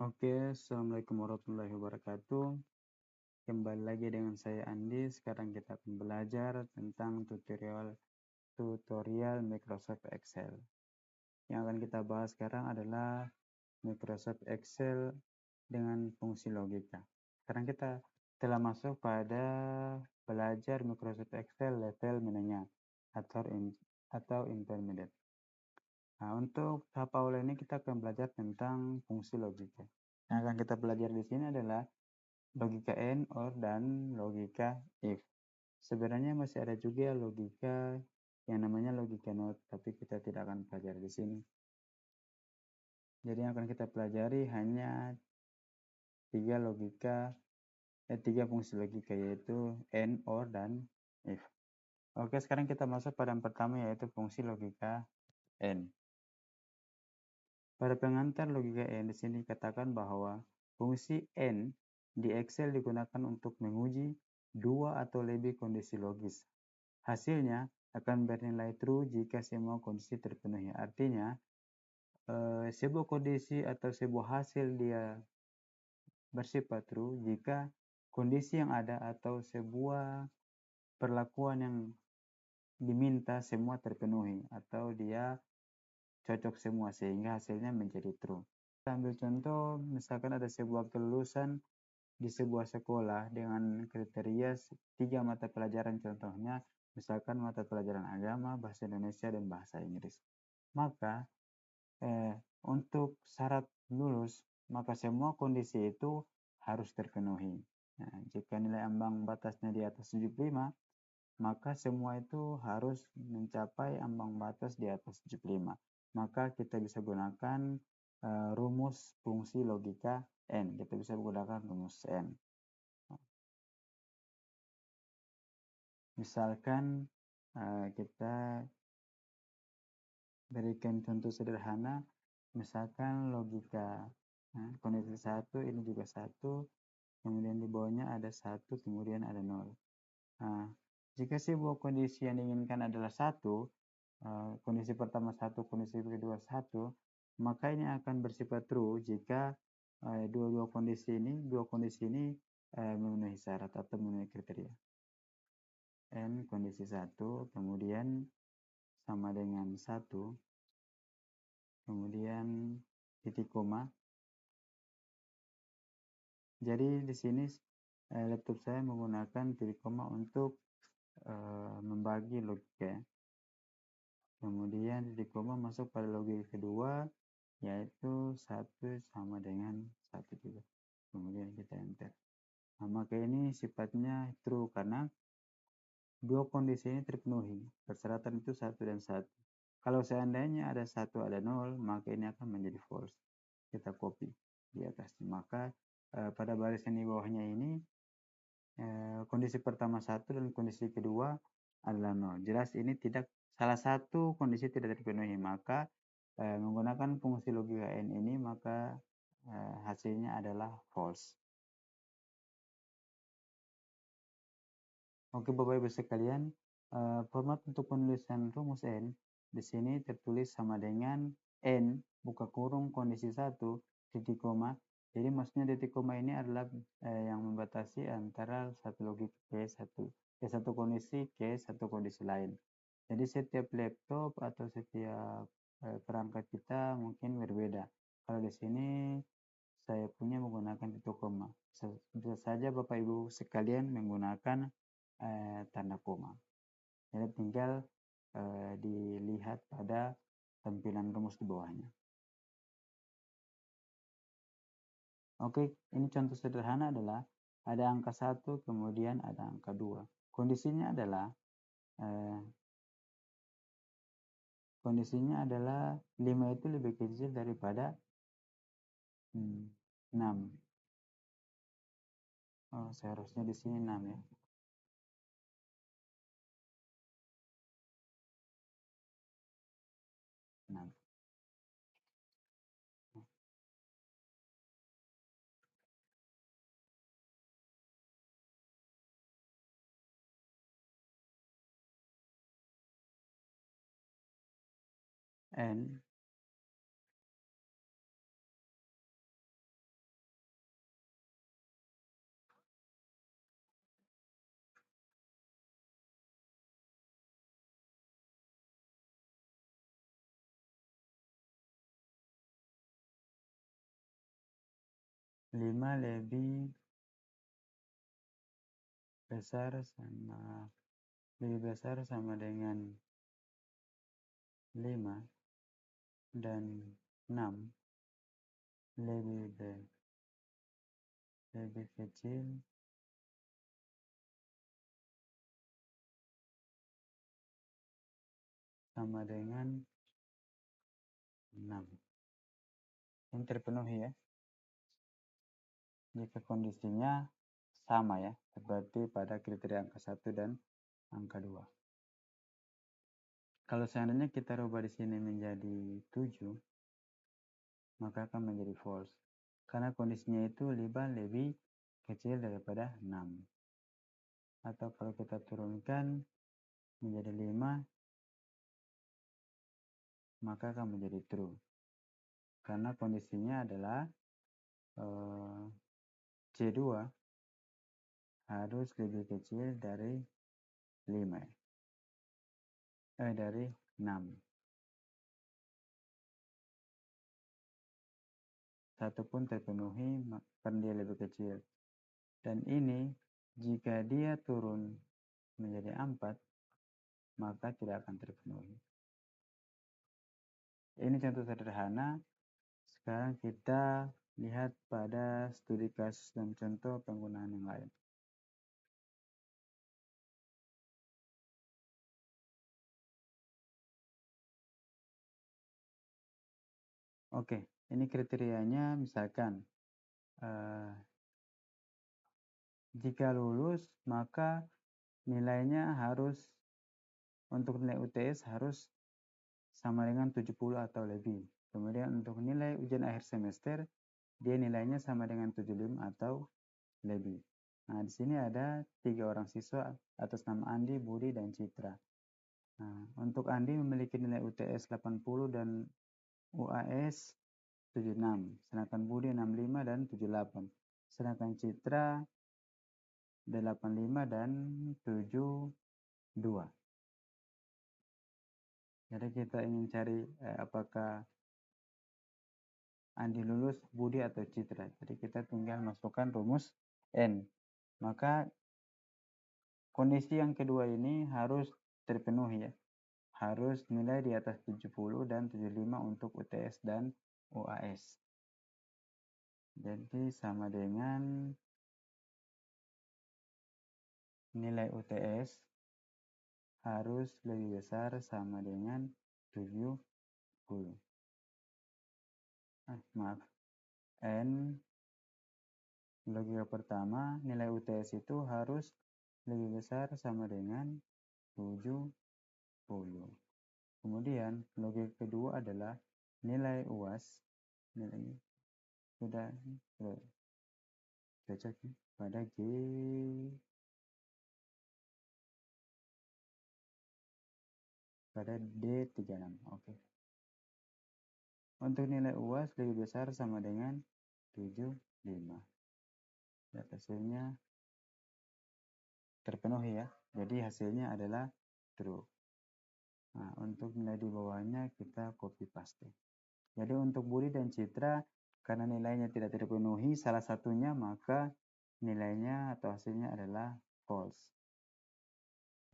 Oke, Assalamualaikum warahmatullahi wabarakatuh. Kembali lagi dengan saya Andi. Sekarang kita akan belajar tentang tutorial Microsoft Excel. Yang akan kita bahas sekarang adalah Microsoft Excel dengan fungsi logika. Sekarang kita telah masuk pada belajar Microsoft Excel level menengah atau intermediate. Nah, untuk tahap awal ini kita akan belajar tentang fungsi logika. Yang akan kita belajar di sini adalah logika AND, OR, dan logika if. Sebenarnya masih ada juga logika yang namanya logika NOT, tapi kita tidak akan pelajari di sini. Jadi yang akan kita pelajari hanya tiga fungsi logika, yaitu AND, OR, dan if. Oke, sekarang kita masuk pada yang pertama, yaitu fungsi logika AND. Pada pengantar logika AND di sini katakan bahwa fungsi AND di Excel digunakan untuk menguji dua atau lebih kondisi logis. Hasilnya akan bernilai true jika semua kondisi terpenuhi. Artinya, sebuah kondisi atau sebuah hasil dia bersifat true jika kondisi yang ada atau sebuah perlakuan yang diminta semua terpenuhi atau dia cocok semua sehingga hasilnya menjadi true. Kita ambil contoh, misalkan ada sebuah kelulusan di sebuah sekolah dengan kriteria 3 mata pelajaran, contohnya misalkan mata pelajaran agama, bahasa Indonesia, dan bahasa Inggris. Maka untuk syarat lulus, maka semua kondisi itu harus terpenuhi. Nah, jika nilai ambang batasnya di atas 75, maka semua itu harus mencapai ambang batas di atas 75. Maka kita bisa gunakan rumus fungsi logika N. Kita bisa menggunakan rumus N. Misalkan kita berikan contoh sederhana, misalkan logika kondisi 1 ini juga 1, kemudian di bawahnya ada 1, kemudian ada 0. Nah, jika sebuah kondisi yang diinginkan adalah 1, kondisi pertama 1, kondisi kedua 1, maka ini akan bersifat true jika dua kondisi ini memenuhi syarat atau memenuhi kriteria. N kondisi 1, kemudian sama dengan 1, kemudian titik koma. Jadi di sini laptop saya menggunakan titik koma untuk membagi logika. Kemudian titik koma masuk pada logika kedua, yaitu 1 sama dengan 1 juga. Kemudian kita enter. Nah, maka ini sifatnya true karena dua kondisi ini terpenuhi. Persyaratan itu 1 dan 1. Kalau seandainya ada 1 ada 0, maka ini akan menjadi false. Kita copy di atasnya. Maka pada barisan di bawahnya ini kondisi pertama 1 dan kondisi kedua adalah 0. Jelas ini salah satu kondisi tidak terpenuhi, maka menggunakan fungsi logika N ini maka hasilnya adalah false. Oke Bapak Ibu sekalian, format untuk penulisan rumus N di sini tertulis sama dengan N buka kurung kondisi 1 titik koma. Jadi maksudnya titik koma ini adalah yang membatasi antara satu logika satu kondisi ke satu kondisi lain. Jadi setiap laptop atau setiap perangkat kita mungkin berbeda. Kalau di sini saya punya menggunakan titik koma. Bisa saja Bapak Ibu sekalian menggunakan tanda koma. Jadi tinggal dilihat pada tampilan rumus di bawahnya. Oke, ini contoh sederhana adalah ada angka 1, kemudian ada angka 2. Kondisinya adalah 5 itu lebih kecil daripada 6. Oh, seharusnya di sini 6 ya. 6. N 5 lebih besar sama dengan 5 dan 6 lebih kecil sama dengan 6. Ini terpenuhi ya. Jika kondisinya sama ya, seperti pada kriteria angka 1 dan angka 2. Kalau seandainya kita rubah di sini menjadi 7, maka akan menjadi false. Karena kondisinya itu 5 lebih kecil daripada 6. Atau kalau kita turunkan menjadi 5, maka akan menjadi true. Karena kondisinya adalah C2 harus lebih kecil dari 5 dari 6. Satu pun terpenuhi karena dia lebih kecil. Dan ini jika dia turun menjadi 4, maka tidak akan terpenuhi. Ini contoh sederhana. Sekarang kita lihat pada studi kasus dan contoh penggunaan yang lain. Oke, ini kriterianya misalkan jika lulus maka nilainya harus untuk nilai UTS harus sama dengan 70 atau lebih. Kemudian untuk nilai ujian akhir semester dia nilainya sama dengan 75 atau lebih. Nah, di sini ada 3 orang siswa atas nama Andi, Budi, dan Citra. Nah, untuk Andi memiliki nilai UTS 80 dan UAS 76, sedangkan Budi 65 dan 78. Sedangkan Citra 85 dan 72. Jadi kita ingin cari apakah Andi lulus, Budi atau Citra. Jadi kita tinggal masukkan rumus N. Maka kondisi yang kedua ini harus terpenuhi ya. Harus nilai di atas 70 dan 75 untuk UTS dan UAS. Jadi sama dengan nilai UTS harus lebih besar sama dengan 70. Maaf. N logika pertama nilai UTS itu harus lebih besar sama dengan 70. Kemudian logika kedua adalah nilai UAS nilainya sudah cocok pada pada D36. Oke. Untuk nilai UAS lebih besar sama dengan 75. Dan hasilnya terpenuhi ya. Jadi hasilnya adalah true. Nah, untuk nilai di bawahnya kita copy paste. Jadi untuk Budi dan Citra karena nilainya tidak terpenuhi salah satunya maka nilainya atau hasilnya adalah false.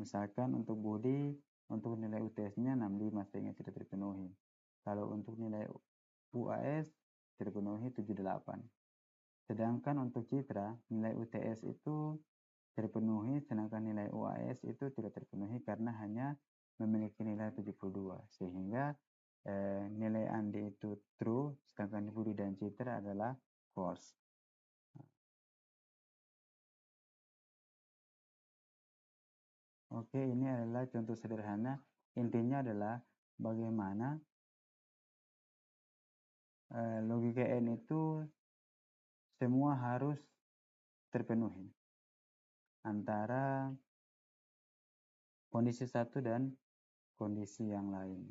Misalkan untuk Budi untuk nilai UTS-nya 65 sehingga tidak terpenuhi. Kalau untuk nilai UAS terpenuhi 78. Sedangkan untuk Citra nilai UTS itu terpenuhi sedangkan nilai UAS itu tidak terpenuhi karena hanya memiliki nilai 72 sehingga nilai Andi itu true sedangkan Budi dan Citra adalah false. Oke, ini adalah contoh sederhana. Intinya adalah bagaimana logika N itu semua harus terpenuhi antara kondisi satu dan kondisi yang lain.